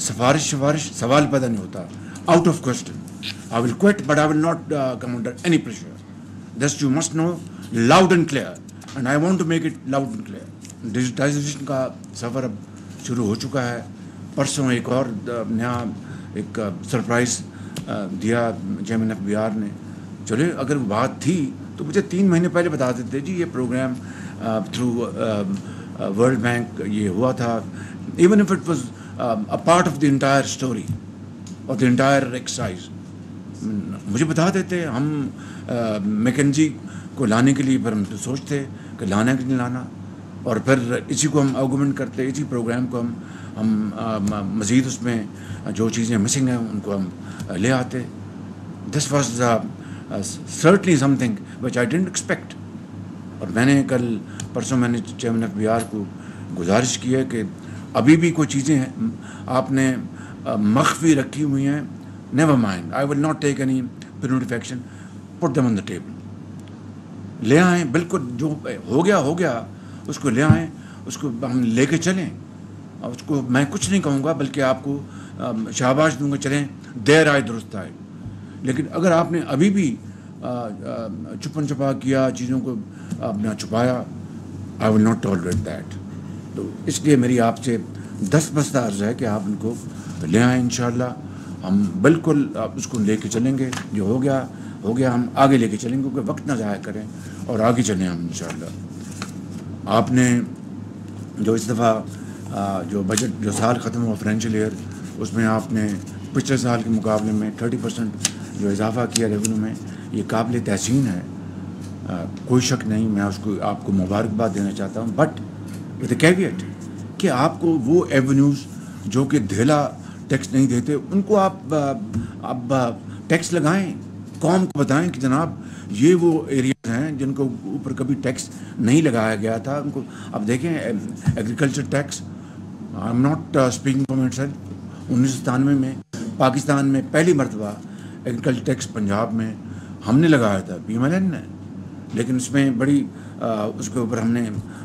सिफारिश सवाल पैदा नहीं होता, out of question. I will quit, but I will not come under any pressure. This you must know loud and clear, and I want to make it loud and clear. Digitization का सफ़र अब शुरू हो चुका है. परसों एक और नया एक सरप्राइज़ दिया चेयरमैन FBR ने. चले अगर बात थी तो मुझे 3 महीने पहले बता देते जी ये प्रोग्राम थ्रू वर्ल्ड बैंक ये हुआ था. Even if it was a part of the entire story और द इंटायर एक्सरसाइज, मुझे बता देते. हम मैकेंजी को लाने के लिए फिर हम तो सोचते कि लाना कि नहीं लाना, और फिर इसी को हम आर्गूमेंट करते, इसी प्रोग्राम को हम मज़ीद उसमें जो चीज़ें मिसिंग हैं उनको हम ले आते. This was certainly something which I didn't expect. और मैंने परसों मैंने चेयरमैन FBR को गुजारिश की है कि अभी भी कोई चीज़ें आपने मख्फी रखी हुई हैं, never mind, I will not take any preventive action, put them on the table. ले आएँ, बिल्कुल जो हो गया उसको ले आएँ, उसको हम लेके चलें. और उसको मैं कुछ नहीं कहूँगा, बल्कि आपको शाबाश दूंगा, चलें देर आए दुरुस्त आए. लेकिन अगर आपने अभी भी छुपन छुपा किया, चीज़ों को अपना छुपाया, आई विल नॉट टॉलरेट दैट. तो इसलिए मेरी आपसे 10 बस्ता अर्ज़ है कि आप उनको ले आएँ. इंशाअल्लाह हम बिल्कुल उसको लेके चलेंगे. जो हो गया हम आगे लेके चलेंगे, क्योंकि वक्त ना ज़ाया करें और आगे चलें हम इंशाअल्लाह. आपने जो इस दफ़ा जो बजट जो साल ख़त्म हुआ फाइनेंशियल ईयर, उसमें आपने पिछले साल के मुकाबले में 30% जो इजाफ़ा किया रेवेन्यू में, ये काबिल तहसीन है. कोई शक नहीं, मैं उसको आपको मुबारकबाद देना चाहता हूँ. बट विद कैविएट कि आपको वो एवेन्यूज़ जो कि धेला टैक्स नहीं देते, उनको आप टैक्स लगाएं. कौम को बताएं कि जनाब ये वो एरियाज़ हैं जिनको ऊपर कभी टैक्स नहीं लगाया गया था. उनको अब देखें, agriculture tax, I am not speaking for my self, 1997 में पाकिस्तान में पहली मरतबा एग्रीकल्चर टैक्स पंजाब में हमने लगाया था, PMLN ने. लेकिन उसमें बड़ी उसके ऊपर हमने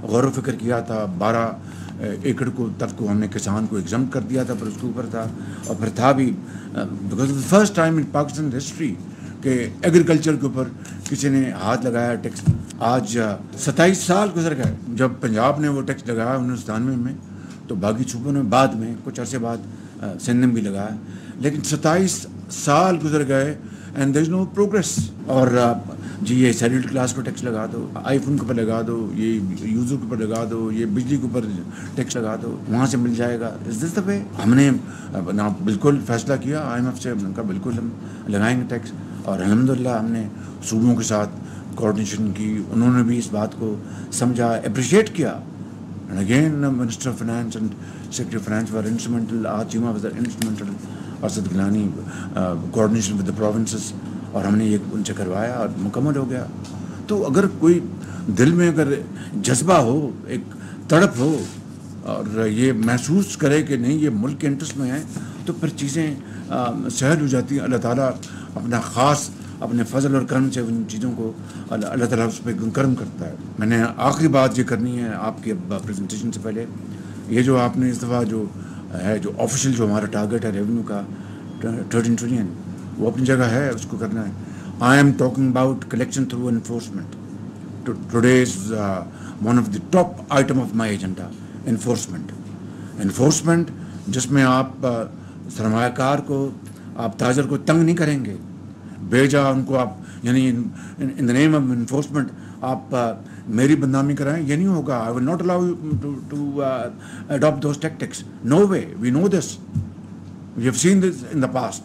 गौर व फिक्र किया था. 12 एकड़ को तक को हमने किसान को एग्जाम कर दिया था, पर उसके ऊपर था. और फिर था भी because the first time in Pakistan history कि एग्रीकल्चर के ऊपर किसी ने हाथ लगाया टैक्स. आज 27 साल गुजर गए जब पंजाब ने वो टैक्स लगाया 1997 में, तो बाकी सूबों ने बाद में कुछ अरसे बाद सिंध में भी लगाया. लेकिन 27 साल गुजर गए and there is no progress. और जी ये शेड्यूल्ड क्लास को टैक्स लगा दो, आईफोन के ऊपर लगा दो, ये यूज़र के ऊपर लगा दो, ये बिजली के ऊपर टैक्स लगा दो, वहाँ से मिल जाएगा. इस दिस द वे हमने ना बिल्कुल फैसला किया IMF से, उनका बिल्कुल हम लगाएंगे टैक्स. और अल्हम्दुलिल्लाह हमने सूबों के साथ कोऑर्डिनेशन की, उन्होंने भी इस बात को समझा, अप्रिशिएट किया. And again minister of finance and secretary of finance were instrumental. Atima was instrumental, Asad Gilani coordination with the provinces. और हमने ये उनसे करवाया और मुकम्मल हो गया. तो अगर कोई दिल में अगर जज्बा हो, एक तड़प हो, और ये महसूस करे कि नहीं ये मुल्क के इंटरेस्ट में है, तो फिर चीज़ें सहल हो जाती हैं. अल्लाह ताला अपना ख़ास अपने फजल और करम से उन चीज़ों को अल्लाह ताला उस पर करम करता है. मैंने आखिरी बात ये करनी है आपकी प्रेजेंटेशन से पहले. ये जो आपने इस दफ़ा जो है, जो ऑफिशियल जो हमारा टारगेट है रेवेन्यू का 13 ट्रिलियन, वो अपनी जगह है, उसको करना है. I am talking about collection through enforcement. Today is one of the top item of my agenda, enforcement जिसमें आप सरमायाकार को, आप ताजर को तंग नहीं करेंगे बेजा उनको आप, यानी in the name of enforcement आप मेरी बदनामी कराएं, ये नहीं होगा. I will not allow you to adopt those tactics. No way, we know this, we have seen this in the past.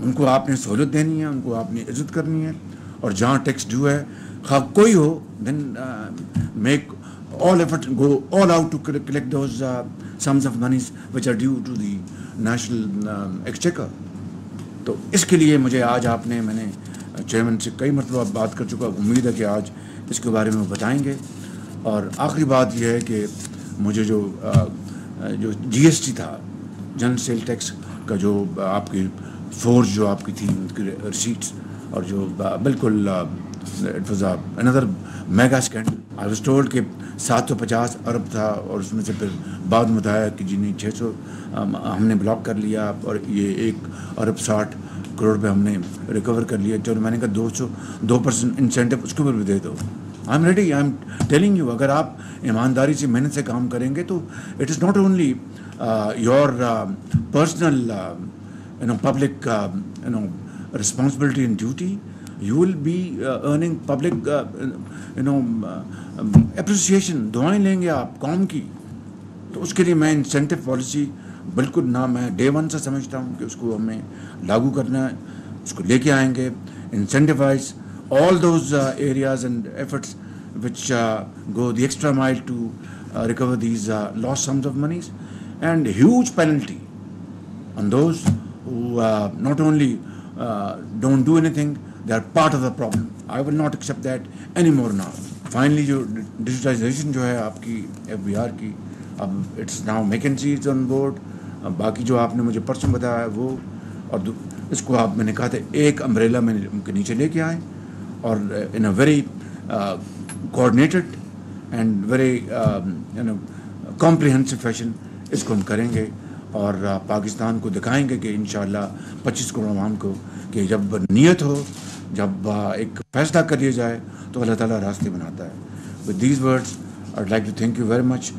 उनको आपने सहूलत देनी है, उनको आपने इज्जत करनी है. और जहाँ टैक्स ड्यू है, खा कोई हो, then make all effort, go all out to collect those sums of monies which are due to the national exchequer. तो इसके लिए मुझे आज मैंने चेयरमैन से कई मरतबा बात कर चुका. उम्मीद है कि आज इसके बारे में वो बताएंगे. और आखिरी बात यह है कि मुझे जो GST था, जनरल सेल टैक्स का, जो आपकी फोर्स जो आपकी थी उनकी रिसीट्स, और जो बिल्कुल it was another mega scandal. I was told कि 750 ارب تھا اور اس میں سے پھر بعد میں بتایا کہ جی نہیں 600 ہم نے بلاک کر لیا اور یہ 1 ارب 60 کروڑ پہ ہم نے ریکور کر لیا. چلو میں نے کہا 2% انسینٹو اس کے اوپر بھی دے دو. I am ready, I am telling you, اگر آپ ایمانداری سے محنت سے کام کریں گے تو it is not only your personal public responsibility and duty, you will be earning public appreciation. دعائیں لیں گے آپ قوم کی. تو اس کے لیے میں انسینٹو پالیسی بالکل نہ, میں ڈے ون سے سمجھتا ہوں کہ اس کو ہمیں لاگو کرنا ہے, اس کو لے کے آئیں گے. Incentivise all those areas and efforts which go the extra mile to recover these lost sums of monies, and huge penalty on those who not only don't do anything, they are part of the problem. I will not accept that anymore now. Finally جو digitisation جو ہے آپ کی FBR کی, اب it's now میکنزیز on board. باقی جو آپ نے مجھے پرسوں بتایا ہے وہ, اور اس کو آپ, میں نے کہا تھا ایک امبریلا میں کے نیچے لے کے آئیں اور in a very coordinated and very comprehensive fashion اس کو ہم کریں گے اور پاکستان کو دکھائیں گے کہ انشاءاللہ 25 کروڑ عوام کو کہ جب نیت ہو, جب ایک فیصلہ کر لیا جائے تو اللہ تعالیٰ راستے بناتا ہے. With these words, I'd like to thank you very much.